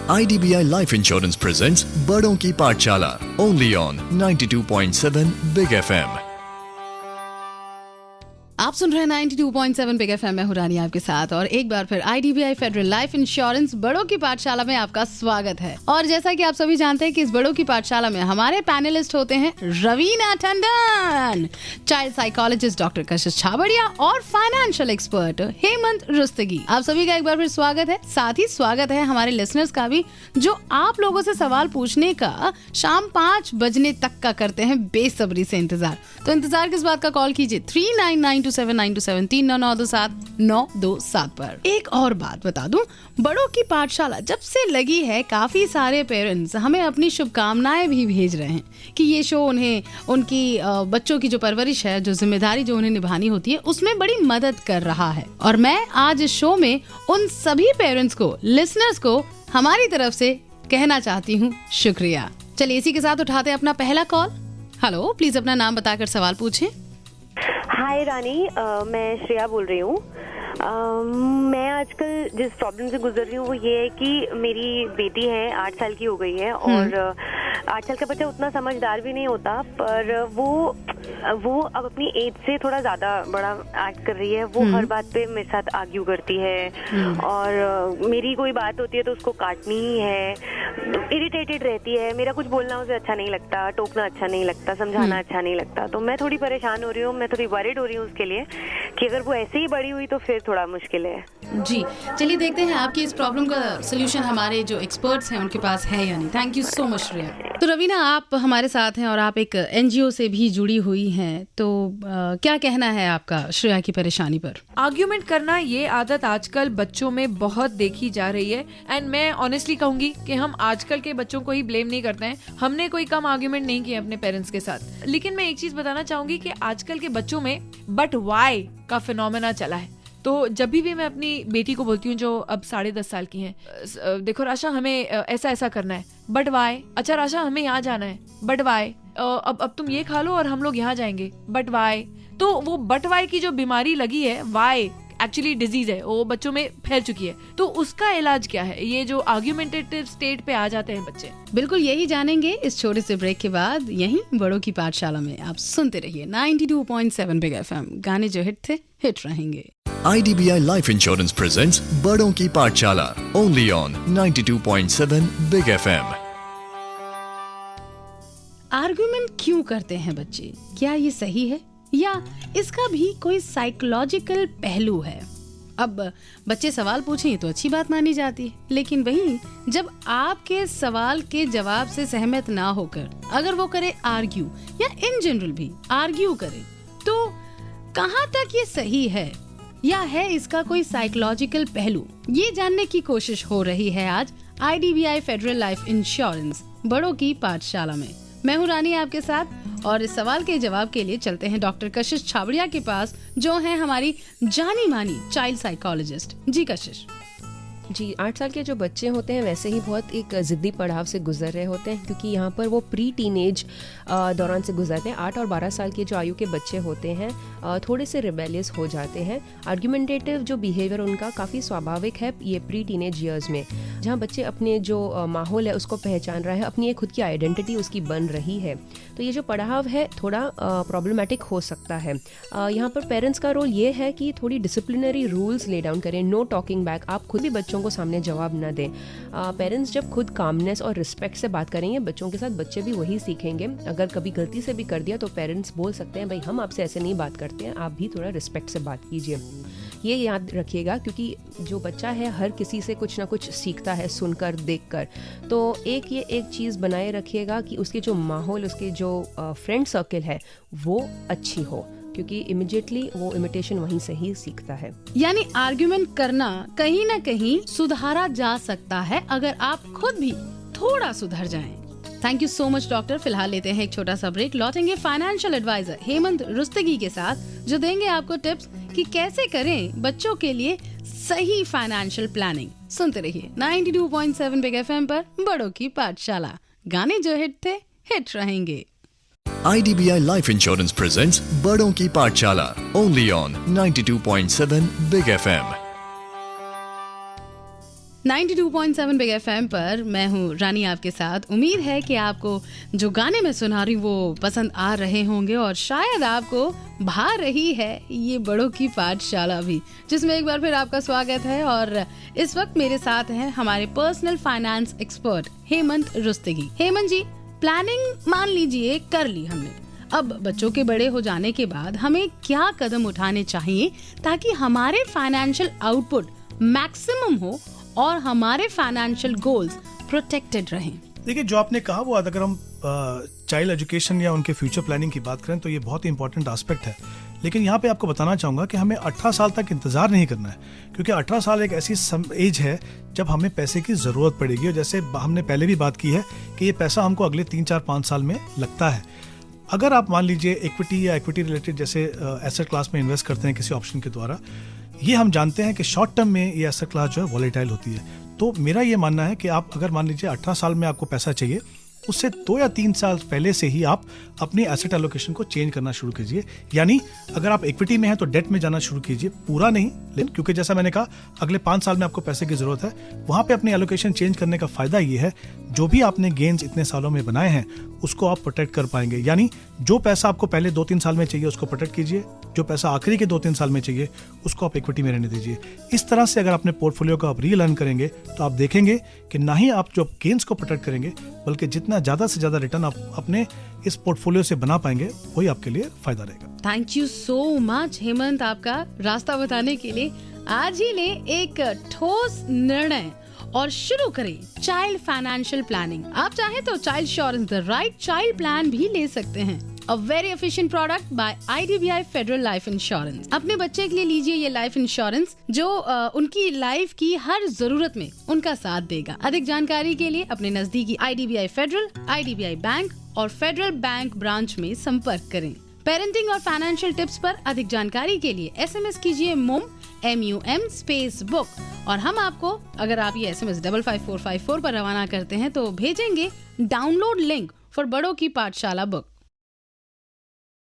IDBI Life Insurance presents बड़ों की पाठशाला only on 92.7 Big FM। आप सुन रहे हैं 92.7 बिग एफएम में हुरानी आपके साथ और एक बार फिर आईडीबीआई फेडरल लाइफ इंश्योरेंस बड़ों की पाठशाला में आपका स्वागत है। और जैसा कि आप सभी जानते हैं कि इस बड़ों की पाठशाला में हमारे पैनलिस्ट होते हैं Raveena Tandon, child psychologist doctor कशिश छाबड़िया और फाइनेंशियल एक्सपर्ट हेमंत रुस्तगी। आप सभी का एक बार फिर स्वागत है। साथ ही स्वागत है हमारे लिसनर्स का भी, जो आप लोगों से सवाल पूछने का शाम 5 बजने तक का करते हैं बेसब्री से इंतजार। तो इंतजार किस बात का, कॉल कीजिए 39927927 3927 पर। एक और बात बता दूं, बड़ों की पाठशाला जब से लगी है काफी सारे पेरेंट्स हमें अपनी शुभकामनाएं भी भेज रहे हैं कि ये शो उन्हें उनकी बच्चों की जो परवरिश है, जो जिम्मेदारी जो उन्हें निभानी होती है, उसमें बड़ी मदद कर रहा है। और मैं आज इस शो में उन सभी पेरेंट्स को, लिसनर्स को हमारी तरफ से कहना चाहती हूँ शुक्रिया। चलिए इसी के साथ उठाते हैं अपना पहला कॉल। हेलो, प्लीज अपना नाम बताकर सवाल पूछें। हाय रानी, मैं श्रेया बोल रही हूँ। मैं आजकल जिस प्रॉब्लम से गुजर रही हूँ वो ये है कि मेरी बेटी है, 8 साल की हो गई है और 8 साल का बच्चा उतना समझदार भी नहीं होता, पर वो अब अपनी एज से थोड़ा ज्यादा बड़ा एक्ट कर रही है। वो हर बात पे मेरे साथ आर्ग्यू करती है और मेरी कोई बात होती है तो उसको काटनी ही है, इरिटेटेड रहती है। मेरा कुछ बोलना उसे अच्छा नहीं लगता, टोकना अच्छा नहीं लगता, समझाना अच्छा नहीं लगता। तो मैं थोड़ी परेशान हो रही हूँ, मैं थोड़ी वरिड हो रही हूँ उसके लिए कि अगर वो ऐसे ही बड़ी हुई तो फिर थोड़ा मुश्किल है। जी चलिए देखते हैं आपकी इस प्रॉब्लम का सोल्यूशन हमारे जो एक्सपर्ट्स हैं उनके पास है या नहीं। Thank you so much Shreya. तो रवीना, आप हमारे साथ हैं और आप एक एनजीओ से भी जुड़ी हुई हैं, तो क्या कहना है आपका श्रेया की परेशानी पर? आर्ग्यूमेंट करना ये आदत आजकल बच्चों में बहुत देखी जा रही है एंड मैं ऑनेस्टली कहूंगी कि हम आजकल के बच्चों को ही ब्लेम नहीं करते हैं। हमने कोई कम आर्ग्यूमेंट नहीं किया अपने पेरेंट्स के साथ। लेकिन मैं एक चीज बताना चाहूंगी कि आजकल के बच्चों में बट वाई का फिनोमेना चला है। तो जब भी मैं अपनी बेटी को बोलती हूँ जो अब 10.5 साल की है, देखो राशा हमें ऐसा ऐसा करना है, बट वाई। अच्छा राशा हमें यहाँ जाना है, बट वाई। अब तुम ये खा लो और हम लोग यहाँ जाएंगे, बट वाई। तो वो बट वाई की जो बीमारी लगी है, वाई एक्चुअली डिजीज है, वो बच्चों में फैल चुकी है। तो उसका इलाज क्या है? ये जो आर्ग्यूमेंटेटिव स्टेट पे आ जाते हैं बच्चे। बिल्कुल यही जानेंगे इस छोटे से ब्रेक के बाद, यहीं बड़ों की पाठशाला में। आप सुनते रहिए 92.7 बिग एफएम। गाने जो हिट थे हिट रहेंगे। IDBI Life Insurance presents बड़ों की पाठशाला only on 92.7 Big FM। Argument क्यों करते हैं बच्चे? क्या ये सही है या इसका भी कोई साइकोलॉजिकल पहलू है? अब बच्चे सवाल पूछें तो अच्छी बात मानी जाती है, लेकिन वहीं जब आपके सवाल के जवाब से सहमत ना होकर अगर वो करे आर्ग्यू या इन जनरल भी आर्ग्यू करे, तो कहाँ तक ये सही है या है इसका कोई साइकोलॉजिकल पहलू? ये जानने की कोशिश हो रही है आज आईडीबीआई फेडरल लाइफ इंश्योरेंस बड़ों की पाठशाला में। मैं हूँ रानी आपके साथ और इस सवाल के जवाब के लिए चलते हैं डॉक्टर कशिश छाबड़िया के पास, जो हैं हमारी जानी मानी चाइल्ड साइकोलॉजिस्ट। जी कशिश। जी, 8 साल के जो बच्चे होते हैं वैसे ही बहुत एक ज़िद्दी पड़ाव से गुजर रहे होते हैं, क्योंकि यहाँ पर वो प्री टीनेज दौरान से गुजरते हैं। 8 और 12 साल के जो आयु के बच्चे होते हैं थोड़े से रिबेलियस हो जाते हैं। आर्ग्यूमेंटेटिव जो बिहेवियर उनका काफ़ी स्वाभाविक है ये प्री टीनेज ईयर्स में, जहाँ बच्चे अपने जो माहौल है उसको पहचान रहा है, अपनी एक खुद की आइडेंटिटी उसकी बन रही है। तो ये जो पड़ाव है थोड़ा प्रॉब्लमेटिक हो सकता है। यहाँ पर पेरेंट्स का रोल ये है कि थोड़ी डिसिप्लिनरी रूल्स ले डाउन करें, नो टॉकिंग बैक। आप खुद भी बच्चों को सामने जवाब न दें। पेरेंट्स जब खुद कामनेस और रिस्पेक्ट से बात करेंगे बच्चों के साथ, बच्चे भी वही सीखेंगे। अगर कभी गलती से भी कर दिया तो पेरेंट्स बोल सकते हैं, भाई हम आपसे ऐसे नहीं बात करते हैं, आप भी थोड़ा रिस्पेक्ट से बात कीजिए। ये याद रखिएगा, क्योंकि जो बच्चा है हर किसी से कुछ ना कुछ सीखता है, सुनकर, देखकर। तो एक चीज़ बनाए रखिएगा कि उसके जो माहौल, उसके जो फ्रेंड सर्कल है वो अच्छी हो, क्योंकि इमीडिएटली वो इमिटेशन वहीं से ही सीखता है। यानी आर्ग्यूमेंट करना कहीं ना कहीं सुधारा जा सकता है अगर आप खुद भी थोड़ा सुधर जाएं। Thank you so much doctor. फिलहाल लेते हैं एक छोटा सा ब्रेक, लौटेंगे फाइनेंशियल एडवाइजर हेमंत रुस्तगी के साथ, जो देंगे आपको टिप्स कि कैसे करें बच्चों के लिए सही फाइनेंशियल प्लानिंग। सुनते रहिए 92.7 बिग एफएम पर बड़ों की पाठशाला। गाने जो हिट थे हिट रहेंगे। IDBI Life Insurance presents बड़ों की पाठशाला only on 92.7 Big FM। 92.7 big FM पर मैं हूँ रानी आपके साथ। उम्मीद है कि आपको जो गाने मैं सुना रही हूँ वो पसंद आ रहे होंगे और शायद आपको भा रही है ये बड़ों की पाठशाला भी, जिसमें एक बार फिर आपका स्वागत है। और इस वक्त मेरे साथ हैं हमारे personal finance expert Hemant Rustagi. Hemant ji, planning मान लीजिए कर ली हमने, अब बच्चों के बड़े हो जाने के बाद हमें क्या कदम उठाने चाहिए ताकि हमारे फाइनेंशियल आउटपुट मैक्सिमम हो और हमारे फाइनेंशियल गोल्स प्रोटेक्टेड रहें? देखिए, जो आपने कहा वो अगर हम चाइल्ड एजुकेशन या उनके फ्यूचर प्लानिंग की बात करें तो ये बहुत ही इंपॉर्टेंट एस्पेक्ट है। लेकिन यहाँ पे आपको बताना चाहूँगा कि हमें 18 साल तक इंतज़ार नहीं करना है, क्योंकि 18 साल एक ऐसी एज है जब हमें पैसे की ज़रूरत पड़ेगी। और जैसे हमने पहले भी बात की है कि ये पैसा हमको अगले 3-4-5 साल में लगता है। अगर आप मान लीजिए इक्विटी या इक्विटी रिलेटेड जैसे एसेट क्लास में इन्वेस्ट करते हैं किसी ऑप्शन के द्वारा, ये हम जानते हैं कि शॉर्ट टर्म में ये एसेट क्लास जो है वॉलेटाइल होती है। तो मेरा ये मानना है कि आप अगर मान लीजिए 18 साल में आपको पैसा चाहिए, उससे 2 या 3 साल पहले से ही आप अपनी एसेट एलोकेशन को चेंज करना शुरू कीजिए। यानी अगर आप इक्विटी में हैं तो डेट में जाना शुरू कीजिए, पूरा नहीं, लेकिन क्योंकि जैसा मैंने कहा अगले 5 साल में आपको पैसे की जरूरत है, वहाँ पे अपनी एलोकेशन चेंज करने का फायदा ये है जो भी आपने गेन्स इतने सालों में बनाए हैं उसको आप प्रोटेक्ट कर पाएंगे। यानी जो पैसा आपको पहले 2-3 साल में चाहिए उसको प्रोटेक्ट कीजिए, जो पैसा आखिरी के 2-3 साल में चाहिए उसको आप इक्विटी में रहने दीजिए। इस तरह से अगर अपने पोर्टफोलियो को आप रीअलाइन करेंगे तो आप देखेंगे कि ना ही आप जो गेन्स को प्रोटेक्ट करेंगे, बल्कि जितना ज़्यादा से ज़्यादा रिटर्न आप अपने इस पोर्टफोलियो से बना पाएंगे वही आपके लिए फायदा रहेगा। Thank you so much Hemant, आपका रास्ता बताने के लिए। आज ही ले एक ठोस निर्णय और शुरू करें चाइल्ड फाइनेंशियल प्लानिंग। आप चाहे तो child insurance the right child plan भी ले सकते हैं। A very efficient product by IDBI Federal Life Insurance। अपने बच्चे के लिए लीजिए ये लाइफ इंश्योरेंस जो उनकी लाइफ की हर जरूरत में उनका साथ देगा। अधिक जानकारी के लिए अपने नजदीकी IDBI फेडरल, IDBI बैंक और फेडरल बैंक ब्रांच में संपर्क करें। पेरेंटिंग और फाइनेंशियल टिप्स पर अधिक जानकारी के लिए SMS कीजिए MUM स्पेस बुक और हम आपको, अगर आप ये SMS 55454 पर रवाना करते हैं तो भेजेंगे डाउनलोड लिंक फॉर बड़ों की पाठशाला बुक।